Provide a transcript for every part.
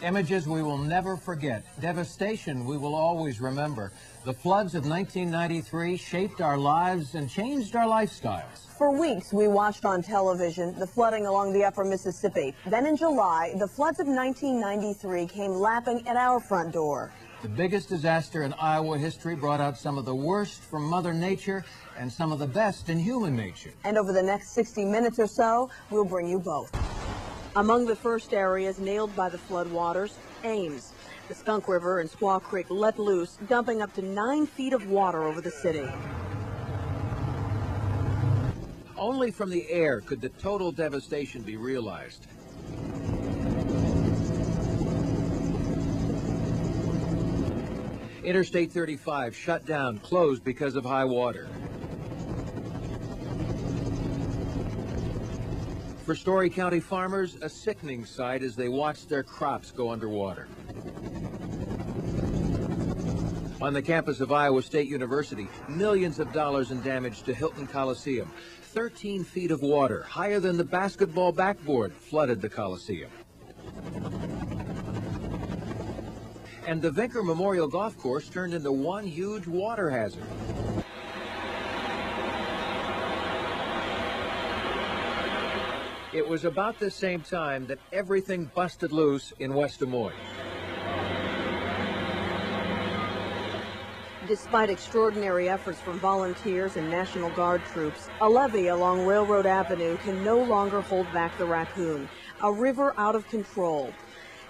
Images we will never forget. Devastation we will always remember. The floods of 1993 shaped our lives and changed our lifestyles. For weeks, we watched on television the flooding along the upper Mississippi. Then in July, the floods of 1993 came lapping at our front door. The biggest disaster in Iowa history brought out some of the worst from Mother Nature and some of the best in human nature. And over the next 60 minutes or so, we'll bring you both. Among the first areas nailed by the floodwaters, Ames. The Skunk River and Squaw Creek let loose, dumping up to 9 feet of water over the city. Only from the air could the total devastation be realized. Interstate 35 shut down, closed because of high water. For Story County farmers, a sickening sight as they watched their crops go underwater. On the campus of Iowa State University, millions of dollars in damage to Hilton Coliseum. 13 feet of water, higher than the basketball backboard, flooded the Coliseum. And the Vinker Memorial Golf Course turned into one huge water hazard. It was about the same time that everything busted loose in West Des Moines. Despite extraordinary efforts from volunteers and National Guard troops, a levee along Railroad Avenue can no longer hold back the Raccoon, a river out of control,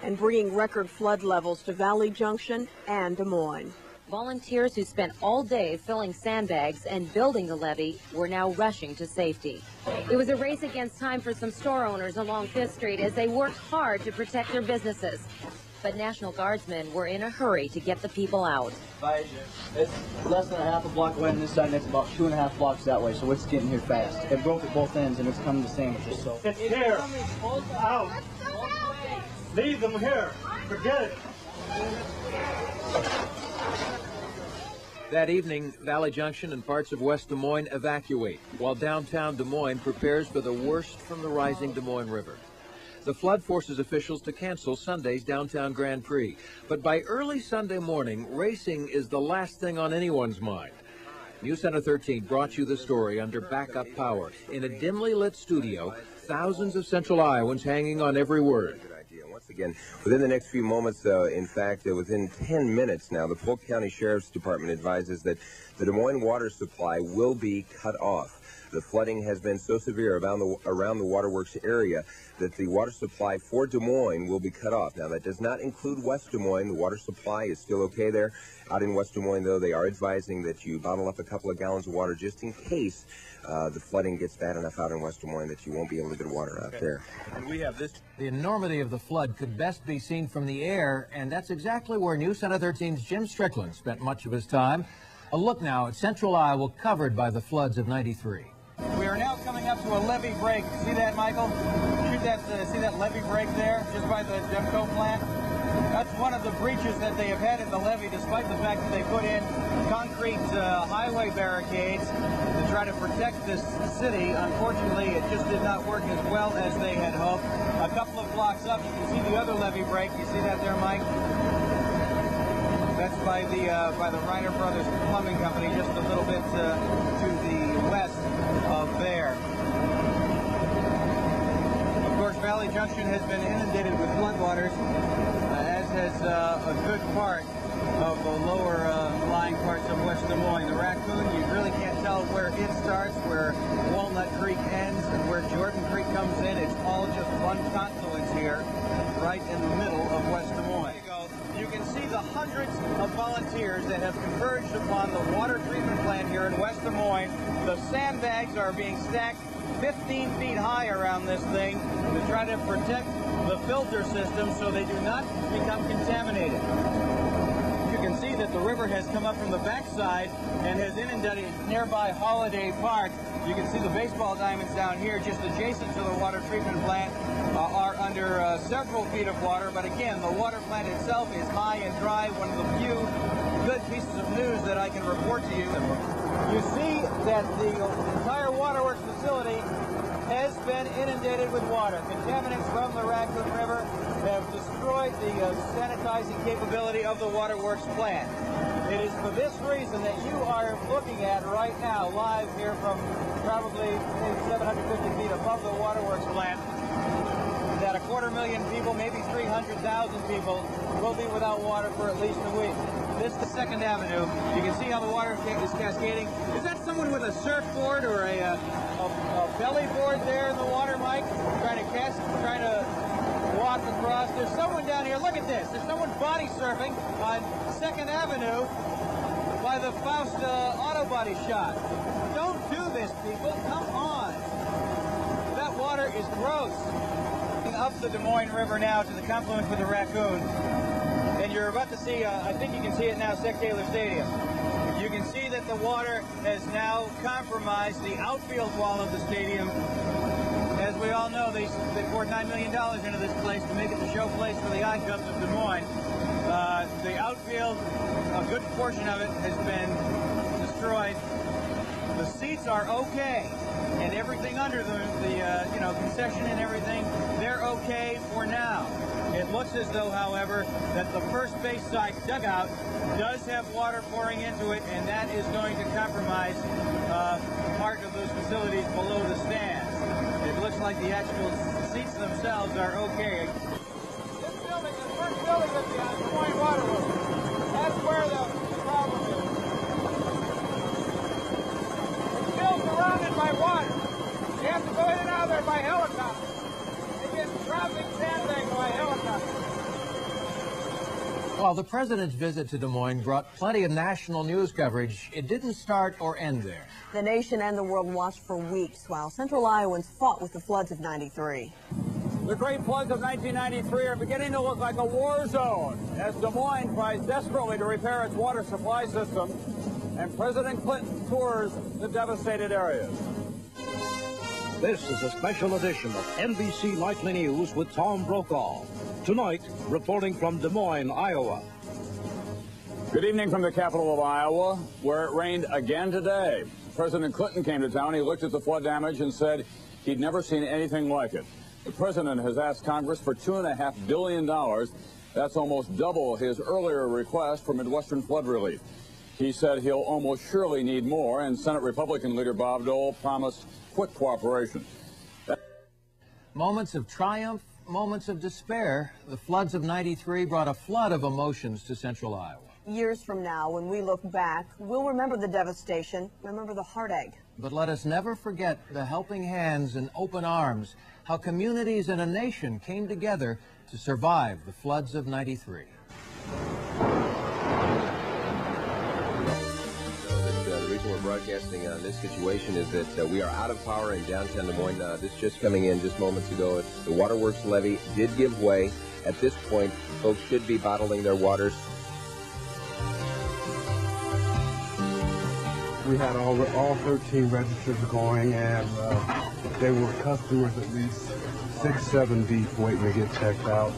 and bringing record flood levels to Valley Junction and Des Moines. Volunteers who spent all day filling sandbags and building the levee were now rushing to safety. It was a race against time for some store owners along 5th Street as they worked hard to protect their businesses. But National Guardsmen were in a hurry to get the people out. It's less than a half a block away on this side, and it's about 2.5 blocks that way, so it's getting here fast. It broke at both ends, and it's coming to sandwiches, so. It's here. Out. Leave them here. Forget it. That evening, Valley Junction and parts of West Des Moines evacuate, while downtown Des Moines prepares for the worst from the rising Des Moines River. The flood forces officials to cancel Sunday's downtown Grand Prix. But by early Sunday morning, racing is the last thing on anyone's mind. News Center 13 brought you the story under backup power. In a dimly lit studio, thousands of Central Iowans hanging on every word. Once again, within the next few moments, in fact, within 10 minutes now, the Polk County Sheriff's Department advises that the Des Moines water supply will be cut off. The flooding has been so severe around the waterworks area that the water supply for Des Moines will be cut off. Now, that does not include West Des Moines. The water supply is still okay there. Out in West Des Moines, though, they are advising that you bottle up a couple of gallons of water just in case the flooding gets bad enough out in West Des Moines that you won't be able to get water out there. And we have this. The enormity of the flood could best be seen from the air, and that's exactly where News Center 13's Jim Strickland spent much of his time. A look now at Central Iowa covered by the floods of '93. We are now coming up to a levee break. See that, Michael? See that levee break there, just by the Demco plant? That's one of the breaches that they have had in the levee, despite the fact that they put in concrete highway barricades to try to protect this city. Unfortunately, it just did not work as well as they had hoped. A couple of blocks up, you can see the other levee break. You see that there, Mike? That's by the Reiner Brothers Plumbing Company, just a little bit to the west of there. Of course, Valley Junction has been inundated with floodwaters, as has a good part of the lower lying parts of West Des Moines. The Raccoon, you really can't tell where it starts, where Walnut Creek ends, and where Jordan Creek comes in. It's all just one confluence here, right in the middle of West Des Moines. You can see the hundreds of volunteers that have converged upon the water treatment plant here in West Des Moines. The sandbags are being stacked 15 feet high around this thing to try to protect the filter system so they do not become contaminated. You can see that the river has come up from the backside and has inundated nearby Holiday Park. You can see the baseball diamonds down here just adjacent to the water treatment plant are under several feet of water, but again, the water plant itself is high and dry. One of the few good pieces of news that I can report to you. You see that the entire waterworks facility has been inundated with water. Contaminants from the Raccoon River have destroyed the sanitizing capability of the waterworks plant. It is for this reason that you are looking at right now, live here from probably maybe 750 feet above the waterworks plant, that 250,000 people, maybe 300,000 people, will be without water for at least a week. This is 2nd Avenue. You can see how the water is cascading. Is that someone with a surfboard or a belly board there in the water, Mike? Trying to walk across. There's someone down here. Look at this. There's someone body surfing on 2nd Avenue by the Faust auto body shop. Don't do this, people. Come on. That water is gross. Up the Des Moines River now to the confluence with the Raccoon. And you're about to see, I think you can see it now, Sec Taylor Stadium. You can see that the water has now compromised the outfield wall of the stadium. As we all know, they poured $9 million into this place to make it the show place for the icons of Des Moines. The outfield, a good portion of it has been destroyed. The seats are okay, and everything under them, the concession and everything, they're okay for now. It looks as though, however, that the first base side dugout does have water pouring into it, and that is going to compromise part of those facilities below the stands. It looks like the actual seats themselves are okay. This building, the first building of the Des Moines Waterworks, that's where the problem is. It's still surrounded by water. You have to go in and out of there by helicopter. They get dropping sandbags by helicopter. While the president's visit to Des Moines brought plenty of national news coverage, it didn't start or end there. The nation and the world watched for weeks while Central Iowans fought with the floods of '93. The great floods of 1993 are beginning to look like a war zone as Des Moines tries desperately to repair its water supply system, and President Clinton tours the devastated areas. This is a special edition of NBC Nightly News with Tom Brokaw. Tonight, reporting from Des Moines, Iowa. Good evening from the capital of Iowa, where it rained again today. President Clinton came to town. He looked at the flood damage and said he'd never seen anything like it. The president has asked Congress for $2.5 billion. That's almost double his earlier request for Midwestern flood relief. He said he'll almost surely need more, and Senate Republican leader Bob Dole promised quick cooperation. Moments of triumph, moments of despair. The floods of '93 brought a flood of emotions to Central Iowa. Years from now, when we look back, we'll remember the devastation, remember the heartache. But let us never forget the helping hands and open arms, how communities and a nation came together to survive the floods of '93. The reason we're broadcasting on this situation is that we are out of power in downtown Des Moines. This just coming in just moments ago. The waterworks levee did give way. At this point, folks should be bottling their waters. We had all 13 registers going, and they were customers at least 6-7 deep waiting to get checked out.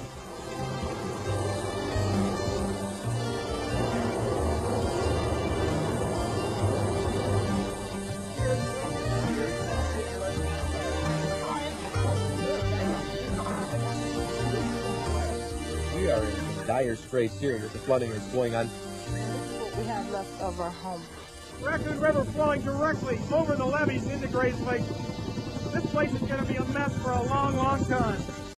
We are in dire straits here with the flooding that's going on. What we have left of our home. Raccoon River flowing directly over the levees into Grays Lake. This place is going to be a mess for a long, long time.